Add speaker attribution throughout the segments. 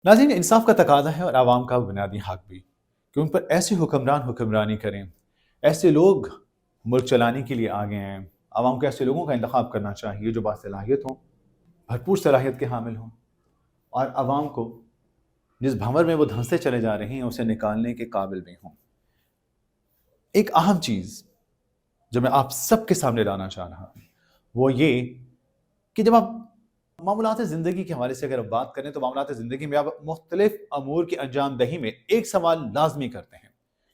Speaker 1: नाज़रीन, इंसाफ का तकाज़ा है और आवाम का बुनियादी हक भी कि उन पर ऐसे हुक्मरान हुक्मरानी करें, ऐसे लोग मुल्क चलाने के लिए आगे आएँ। आवाम को ऐसे लोगों का इंतखाब करना चाहिए जो बासलाहियत हों, भरपूर सलाहियत के हामिल हों और आवाम को जिस भंवर में वो धंसते चले जा रहे हैं उसे निकालने के काबिल भी हों। एक अहम चीज़ जो मैं आप सबके सामने लाना चाह रहा हूँ वो ये कि जब आप मामूलात ज़िंदगी के हवाले से अगर आप बात करें तो मामूलात ज़िंदगी में आप मुख्तलिफ अमूर की अंजाम दही में एक सवाल लाजमी करते हैं,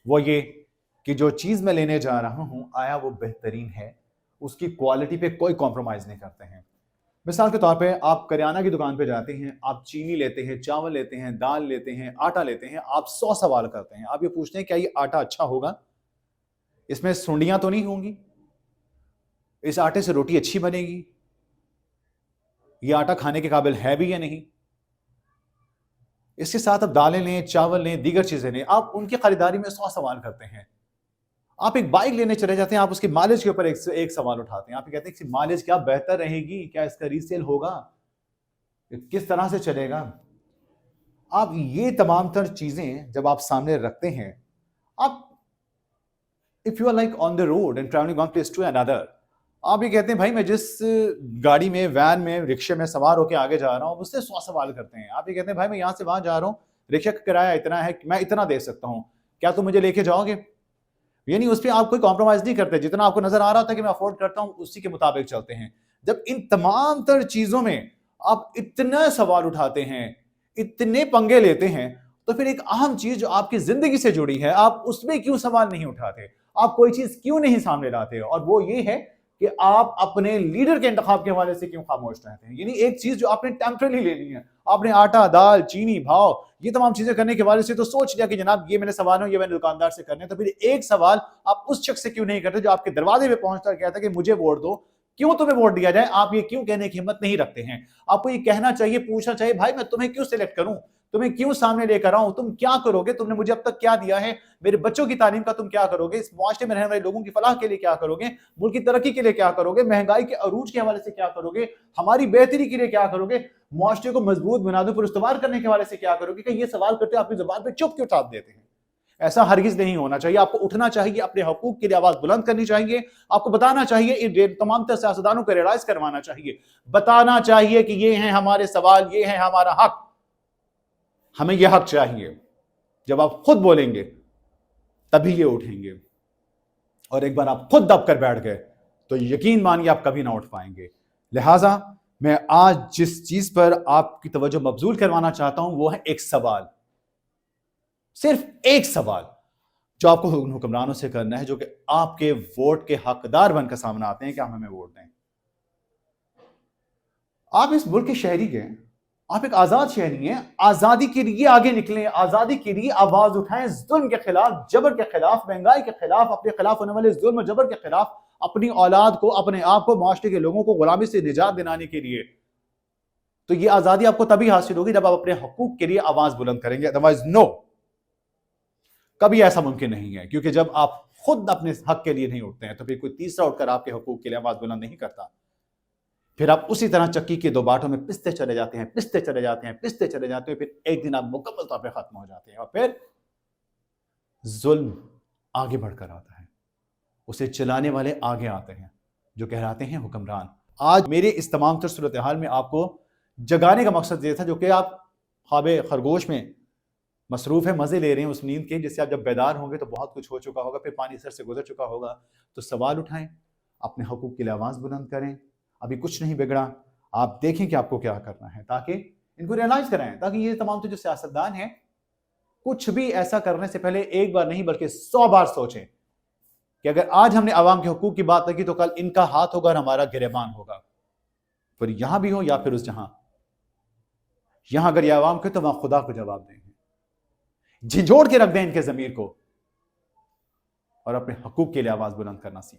Speaker 1: वो ये कि जो चीज़ मैं लेने जा रहा हूँ आया वो बेहतरीन है, उसकी क्वालिटी पे कोई कॉम्प्रोमाइज़ नहीं करते हैं। मिसाल के तौर पे आप करियाना की दुकान पे जाते हैं, आप चीनी लेते हैं, चावल लेते हैं, दाल लेते हैं, आटा लेते हैं, आप 100 सवाल करते हैं। आप ये पूछते हैं क्या ये आटा अच्छा होगा? इसमें सुंडियाँ तो नहीं होंगी? इस आटे से रोटी अच्छी बनेगी? ये आटा खाने के काबिल है भी या नहीं? इसके साथ आप दालें लें, चावल लें, दीगर चीज़ें लें, आप उनकी खरीदारी में 100 सवाल करते हैं। आप एक बाइक लेने चले जाते हैं, आप उसकी माइलेज के ऊपर एक सवाल उठाते हैं। आप ये कहते हैं कि माइलेज क्या बेहतर रहेगी? क्या इसका रीसेल होगा? किस तरह से चलेगा? आप ये तमाम तर चीज़ें जब आप सामने रखते हैं, आप if you are like on the road and travelling one place to another, आप ये कहते हैं भाई मैं जिस गाड़ी में, वैन में, रिक्शे में सवार होकर आगे जा रहा हूँ उससे 100 सवाल करते हैं। आप ये कहते हैं भाई मैं यहाँ से वहां जा रहा हूँ, रिक्शा का किराया इतना है, मैं इतना दे सकता हूँ, क्या तुम मुझे लेके जाओगे? यानी उस पर आप कोई कॉम्प्रोमाइज नहीं करते, जितना आपको नजर आ रहा था कि मैं अफोर्ड करता हूँ उसी के मुताबिक चलते हैं। जब इन तमाम तर चीजों में आप इतना सवाल उठाते हैं, इतने पंगे लेते हैं, तो फिर एक अहम चीज जो आपकी जिंदगी से जुड़ी है आप उसमें क्यों सवाल नहीं उठाते? आप कोई चीज क्यों नहीं सामने लाते? और वो ये है कि आप अपने लीडर के इंतखाब के हवाले से क्यों खामोश रहते हैं। यानी एक चीज जो आपने टेम्पररी लेनी है, आपने आटा, दाल, चीनी, भाव, ये तमाम चीजें करने के हवाले से तो सोच लिया कि जनाब ये मैंने सवाल है, ये मैंने दुकानदार से करने, तो फिर एक सवाल आप उस शख्स से क्यों नहीं करते जो आपके दरवाजे पे पहुंचता कहता कि मुझे वोट दो। क्यों तुम्हें वोट दिया जाए, आप ये क्यों कहने की हिम्मत नहीं रखते हैं? आपको ये कहना चाहिए, पूछना चाहिए, भाई मैं तुम्हें क्यों सिलेक्ट करूं, तुम्हें क्यों सामने लेकर आऊं, तुम क्या करोगे, तुमने मुझे अब तक क्या दिया है, मेरे बच्चों की तालीम का तुम क्या करोगे, इस मुआशरे में रहने वाले लोगों की फलाह के लिए क्या करोगे, मुल्क की तरक्की के लिए क्या करोगे, महंगाई के अरूज के हवाले से क्या करोगे, हमारी बेहतरी के लिए क्या करोगे, मुआशरे को मजबूत बुनियादों पर इस्तवार करने के हवाले से क्या करोगे? कि ये सवाल करते आपकी जुबान पे चुप क्यों टाप देते हैं? ऐसा हरगिज नहीं होना चाहिए। आपको उठना चाहिए, अपने हकूक के लिए आवाज बुलंद करनी चाहिए। आपको बताना चाहिए, इन तमाम तर सियासतदानों को रियलाइज करवाना चाहिए, बताना चाहिए कि ये हैं हमारे सवाल, ये है हमारा हक, हमें यह हक चाहिए। जब आप खुद बोलेंगे तभी ये उठेंगे, और एक बार आप खुद दब कर बैठ गए तो यकीन मानिए आप कभी ना उठ पाएंगे। लिहाजा मैं आज जिस चीज पर आपकी तवज्जो मबजूल करवाना चाहता हूं वो है एक सवाल, सिर्फ एक सवाल जो आपको उन हुक्मरानों से करना है जो कि आपके वोट के हकदार बनकर सामने आते हैं कि आप हमें वोट दें। आप इस मुल्क के शहरी हैं, आप एक आजाद शहरी हैं, आजादी के लिए आगे निकलें, आजादी के लिए आवाज उठाएं, जुल्म के खिलाफ, जबर के खिलाफ, महंगाई के खिलाफ, अपने खिलाफ होने वाले जुल्म जबर के खिलाफ, अपनी औलाद को, अपने आप को, माशरे के लोगों को गुलामी से निजात दिलाने के लिए। तो ये आजादी आपको तभी हासिल होगी जब आप अपने हकूक के लिए आवाज बुलंद करेंगे, अदरवाइज नो, कभी ऐसा मुमकिन नहीं है। क्योंकि जब आप खुद अपने हक के लिए नहीं उठते हैं तो फिर कोई तीसरा उठकर आपके हकूक के लिए आवाज बुलंद नहीं करता। फिर आप उसी तरह चक्की के दो बाटों में पिसते चले जाते हैं, पिसते चले जाते हैं, पिसते चले जाते हैं, फिर एक दिन आप मुकम्मल तौर पर खत्म हो जाते हैं और फिर जुल्म आगे बढ़कर आता है, उसे चलाने वाले आगे आते हैं जो कहलाते हैं हुक्मरान। आज मेरे इस तमाम तर सूरत हाल में आपको जगाने का मकसद ये था जो कि आप ख्वाब खरगोश में मसरूफ है, मजे ले रहे हैं उस नींद के, जिससे आप जब बेदार होंगे तो बहुत कुछ हो चुका होगा, फिर पानी सर से गुजर चुका होगा। तो सवाल उठाएं, अपने हकूक के लिए आवाज़ बुलंद करें, अभी कुछ नहीं बिगड़ा, आप देखें कि आपको क्या करना है, ताकि इनको रियलाइज कराएं, ताकि ये तमाम तो जो सियासतदान हैं कुछ भी ऐसा करने से पहले एक बार नहीं बल्कि 100 बार सोचें कि अगर आज हमने आवाम के हकूक की बात की तो कल इनका हाथ होगा और हमारा गिरेबान होगा, फिर यहां भी हो या फिर उस जहां। यहां अगर ये आवाम के तो वहां खुदा को जवाब देंगे। झिझोड़ के रख दें इनके जमीर को और अपने हकूक के लिए आवाज बुलंद करना सीखें।